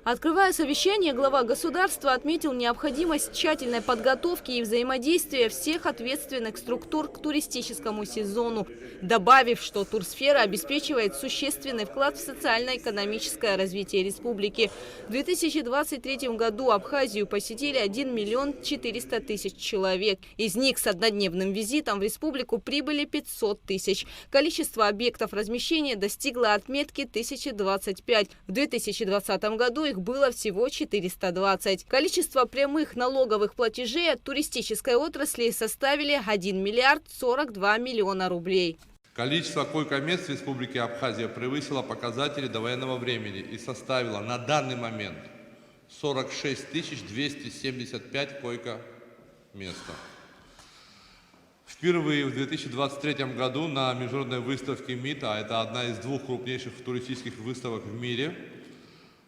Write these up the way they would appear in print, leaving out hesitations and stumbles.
Открывая совещание, глава государства отметил необходимость тщательной подготовки и взаимодействия всех ответственных структур к туристическому сезону, добавив, что турсфера обеспечивает существенный вклад в социально-экономическое развитие республики. В 2023 году Абхазию посетили 1 миллион 400 тысяч человек. Из них с однодневным визитом в республику прибыли 500 тысяч. Количество объектов размещения достигло отметки 1025. В 2020 году их было всего 420. Количество прямых налоговых платежей от туристической отрасли составили 1 миллиард 42 миллиона рублей. Количество койко-мест в Республике Абхазия превысило показатели довоенного времени и составило на данный момент 46 275 койко-мест. Впервые в 2023 году на международной выставке МИТа, а это одна из двух крупнейших туристических выставок в мире,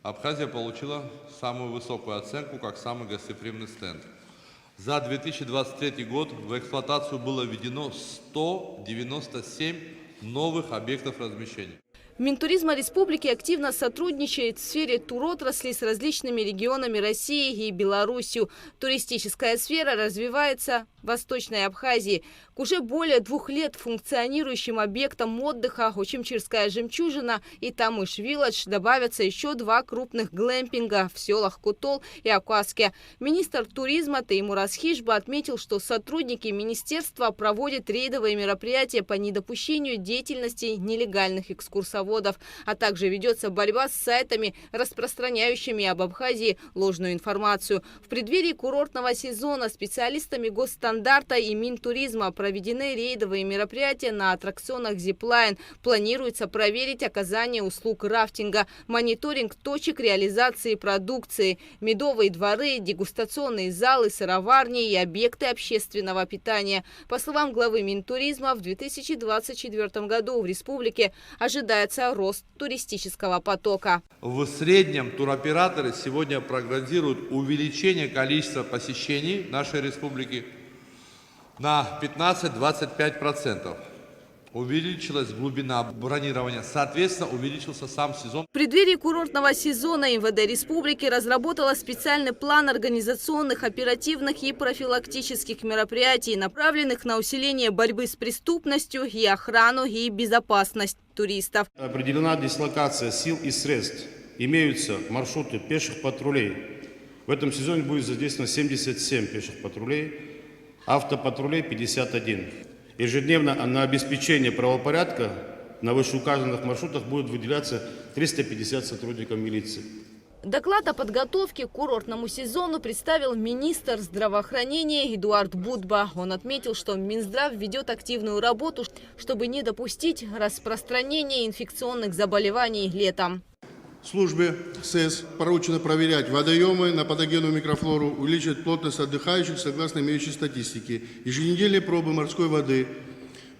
Абхазия получила самую высокую оценку как самый гостеприимный стенд. За 2023 год в эксплуатацию было введено 197 новых объектов размещения. Минтуризма республики активно сотрудничает в сфере туротрасли с различными регионами России и Белоруссию. Туристическая сфера развивается в Восточной Абхазии. К уже более 2 лет функционирующим объектам отдыха Очимчирская жемчужина и Тамыш-Вилледж добавятся еще 2 крупных глэмпинга в селах Кутол и Акаске. Министр туризма Теймураз Хижба отметил, что сотрудники министерства проводят рейдовые мероприятия по недопущению деятельности нелегальных экскурсоводов, а также ведется борьба с сайтами, распространяющими об Абхазии ложную информацию. В преддверии курортного сезона специалистами госстандарта и Минтуризма проведены рейдовые мероприятия на аттракционах «Зиплайн». Планируется проверить оказание услуг рафтинга, мониторинг точек реализации продукции, медовые дворы, дегустационные залы, сыроварни и объекты общественного питания. По словам главы Минтуризма, в 2024 году в республике ожидается рост туристического потока. В среднем туроператоры сегодня прогнозируют увеличение количества посещений нашей республики на 15-25%. Увеличилась глубина бронирования, соответственно, увеличился сам сезон. В преддверии курортного сезона МВД республики разработала специальный план организационных, оперативных и профилактических мероприятий, направленных на усиление борьбы с преступностью и охрану и безопасность туристов. Определена дислокация сил и средств. Имеются маршруты пеших патрулей. В этом сезоне будет задействовано 77 пеших патрулей, автопатрулей 51. Ежедневно на обеспечение правопорядка на вышеуказанных маршрутах будет выделяться 350 сотрудников милиции. Доклад о подготовке к курортному сезону представил министр здравоохранения Эдуард Будба. Он отметил, что Минздрав ведет активную работу, чтобы не допустить распространения инфекционных заболеваний летом. Службе СЭС поручено проверять водоемы на патогенную микрофлору, увеличивать плотность отдыхающих согласно имеющей статистике. Еженедельные пробы морской воды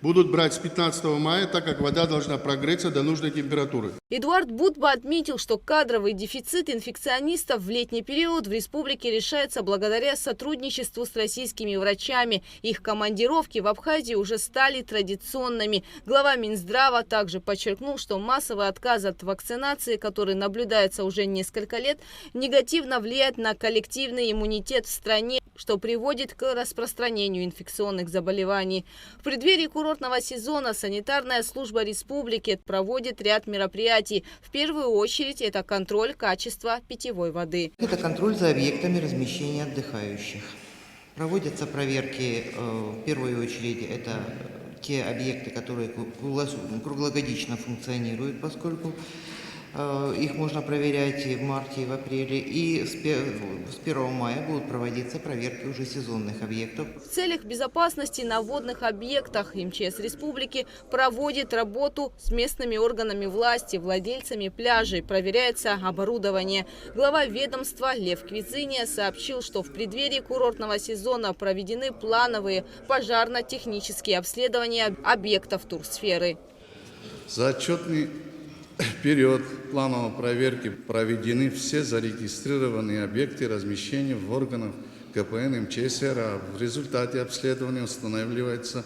будут брать с 15 мая, так как вода должна прогреться до нужной температуры. Эдуард Будба отметил, что кадровый дефицит инфекционистов в летний период в республике решается благодаря сотрудничеству с российскими врачами. Их командировки в Абхазии уже стали традиционными. Глава Минздрава также подчеркнул, что массовый отказ от вакцинации, который наблюдается уже несколько лет, негативно влияет на коллективный иммунитет в стране, что приводит к распространению инфекционных заболеваний. В преддверии курортного сезона санитарная служба республики проводит ряд мероприятий. В первую очередь это контроль качества питьевой воды. Это контроль за объектами размещения отдыхающих. Проводятся проверки, в первую очередь, это те объекты, которые круглогодично функционируют, поскольку их можно проверять и в марте, и в апреле. И с 1 мая будут проводиться проверки уже сезонных объектов. В целях безопасности на водных объектах МЧС республики проводит работу с местными органами власти, владельцами пляжей. Проверяется оборудование. Глава ведомства Лев Квициния сообщил, что в преддверии курортного сезона проведены плановые пожарно-технические обследования объектов турсферы. За отчетный период плановой проверки проведены все зарегистрированные объекты размещения в органах КПН МЧС РА. В результате обследования устанавливается,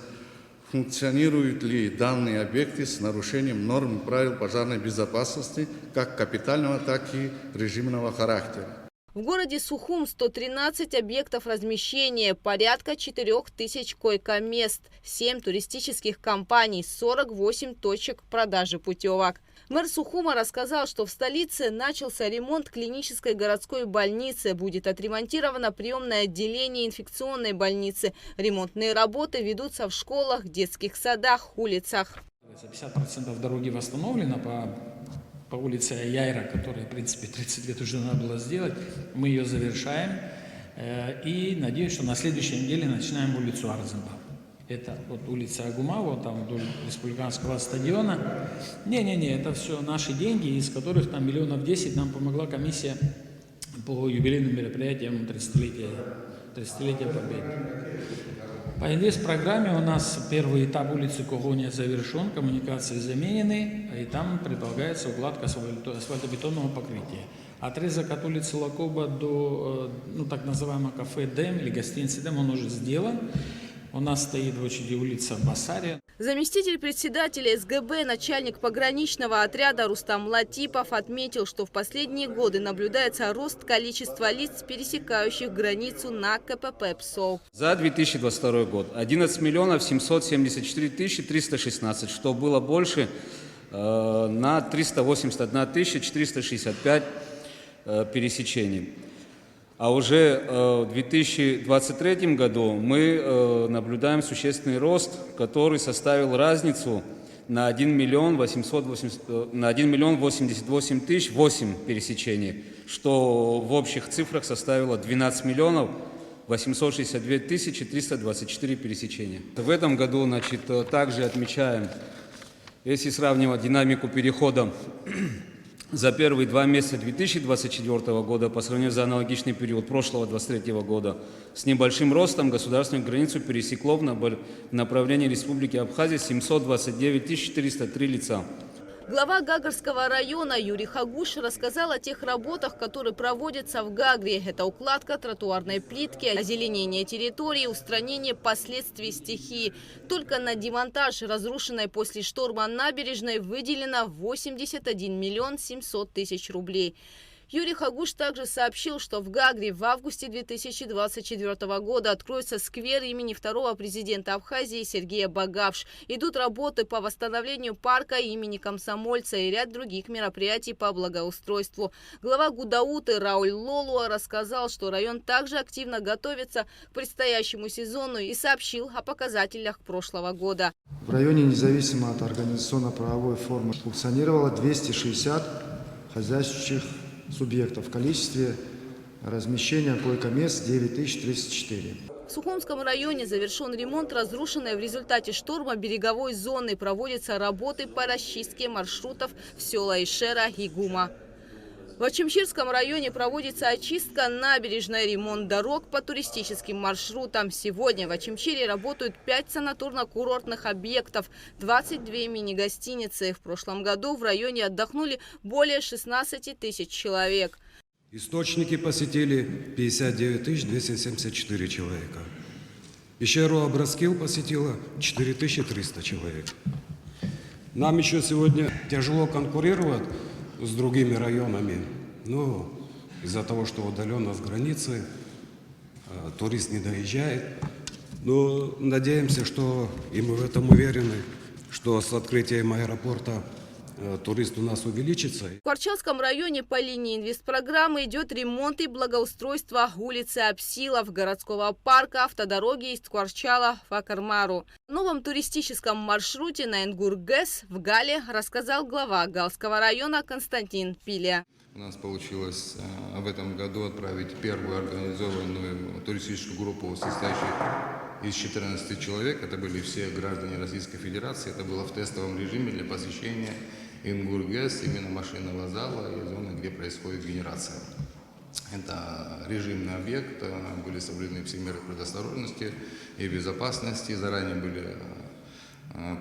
функционируют ли данные объекты с нарушением норм и правил пожарной безопасности, как капитального, так и режимного характера. В городе Сухум 113 объектов размещения, порядка 4000 койко-мест, 7 туристических компаний, 48 точек продажи путевок. Мэр Сухума рассказал, что в столице начался ремонт клинической городской больницы. Будет отремонтировано приемное отделение инфекционной больницы. Ремонтные работы ведутся в школах, детских садах, улицах. 50% дороги восстановлено по улице Яйра, которая, в принципе, 30 лет уже надо было сделать. Мы ее завершаем. И надеюсь, что на следующей неделе начинаем улицу Арзамба. Это вот улица Агума, вот там вдоль республиканского стадиона. Не, это все наши деньги, из которых там 10 миллионов нам помогла комиссия по юбилейным мероприятиям 30-летия Победы. По инвестпрограмме у нас первый этап улицы Когония завершен, коммуникации заменены, и там предполагается укладка асфальтобетонного покрытия. Отрезок от улицы Лакоба до так называемого кафе Дэм или гостиницы Дэм, он уже сделан. У нас стоит в очереди улица Басария. Заместитель председателя СГБ, начальник пограничного отряда Рустам Латипов отметил, что в последние годы наблюдается рост количества лиц, пересекающих границу на КПП ПСО. За 2022 год 11 миллионов 774 тысячи 316, что было больше на 381 тысяча 465 пересечений. А уже в 2023 году мы наблюдаем существенный рост, который составил разницу на 1 миллион 88 тысяч 8 пересечений, что в общих цифрах составило 12 миллионов 862 тысячи 324 пересечения. В этом году, также отмечаем, если сравнивать динамику перехода за первые 2 месяца 2024 года по сравнению за аналогичный период прошлого 2023 года с небольшим ростом государственную границу пересекло в направлении Республики Абхазия 729 403 лица. Глава Гагарского района Юрий Хагуш рассказал о тех работах, которые проводятся в Гагре. Это укладка тротуарной плитки, озеленение территории, устранение последствий стихии. Только на демонтаж разрушенной после шторма набережной выделено 81 миллион 700 тысяч рублей. Юрий Хагуш также сообщил, что в Гагре в августе 2024 года откроется сквер имени второго президента Абхазии Сергея Багавш. Идут работы по восстановлению парка имени Комсомольца и ряд других мероприятий по благоустройству. Глава Гудауты Рауль Лолуа рассказал, что район также активно готовится к предстоящему сезону и сообщил о показателях прошлого года. В районе, независимо от организационно-правовой формы, функционировало 260 хозяйствующих субъектов в количестве размещения койко-мест 9304. В Сухумском районе завершен ремонт разрушенной в результате шторма береговой зоны. Проводятся работы по расчистке маршрутов в села Ишера и Гума. В Ачимчирском районе проводится очистка набережной, ремонт дорог по туристическим маршрутам. Сегодня в Ачимчире работают 5 санаторно-курортных объектов, 22 мини-гостиницы. В прошлом году в районе отдохнули более 16 тысяч человек. Источники посетили 59 274 человека. Пещеру Абраскил посетило 4300 человек. Нам еще сегодня тяжело конкурировать с другими районами, но из-за того, что удаленно с границы, турист не доезжает. Но надеемся, что, и мы в этом уверены, что с открытием аэропорта турист у нас увеличится. В Кварчалском районе по линии инвестпрограммы идет ремонт и благоустройство улицы Апсилов, городского парка, автодороги из Кварчала в Акармару. О новом туристическом маршруте на Энгур-ГЭС в Гале рассказал глава Галского района Константин Пиля. У нас получилось в этом году отправить первую организованную туристическую группу, состоящую из 14 человек. Это были все граждане Российской Федерации. Это было в тестовом режиме для посещения Энгур-ГЭС, именно машинного зала и зоны, где происходит генерация. Это режимный объект, были соблюдены все меры предосторожности и безопасности. Заранее были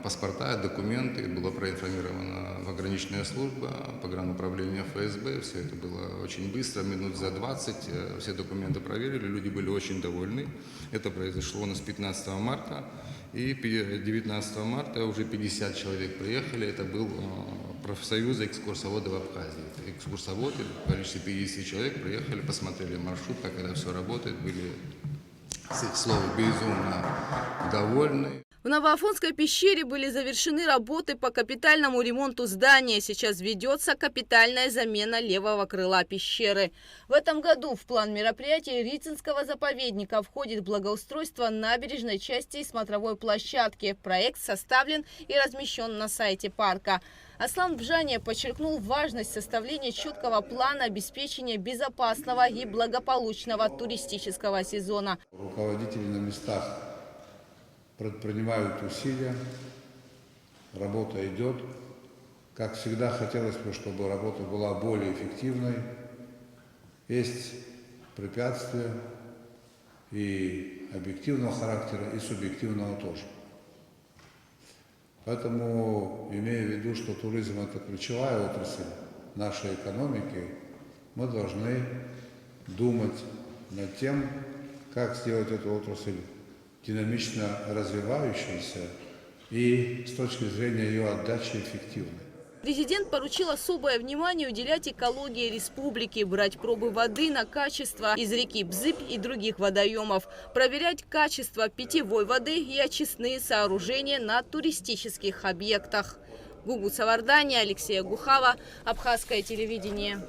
паспорта, документы. Была проинформирована пограничная служба, погрануправление ФСБ. Все это было очень быстро, минут за 20. Все документы проверили, люди были очень довольны. Это произошло у нас 15 марта. И 19 марта уже 50 человек приехали. Это был профсоюз экскурсоводов Абхазии. Экскурсоводы в количестве 50 человек приехали, посмотрели маршрут, как это все работает, были, с их слов, безумно довольны. В Новоафонской пещере были завершены работы по капитальному ремонту здания. Сейчас ведется капитальная замена левого крыла пещеры. В этом году в план мероприятий Рицинского заповедника входит благоустройство набережной части и смотровой площадки. Проект составлен и размещен на сайте парка. Аслан Бжане подчеркнул важность составления четкого плана обеспечения безопасного и благополучного туристического сезона. Руководители на местах предпринимают усилия, работа идет. Как всегда, хотелось бы, чтобы работа была более эффективной. Есть препятствия и объективного характера, и субъективного тоже. Поэтому, имея в виду, что туризм – это ключевая отрасль нашей экономики, мы должны думать над тем, как сделать эту отрасль динамично развивающейся и с точки зрения ее отдачи эффективной. Президент поручил особое внимание уделять экологии республики, брать пробы воды на качество из реки Бзыб и других водоемов, проверять качество питьевой воды и очистные сооружения на туристических объектах. Гугу Савардани, Алексея Гухава, Абхазское телевидение.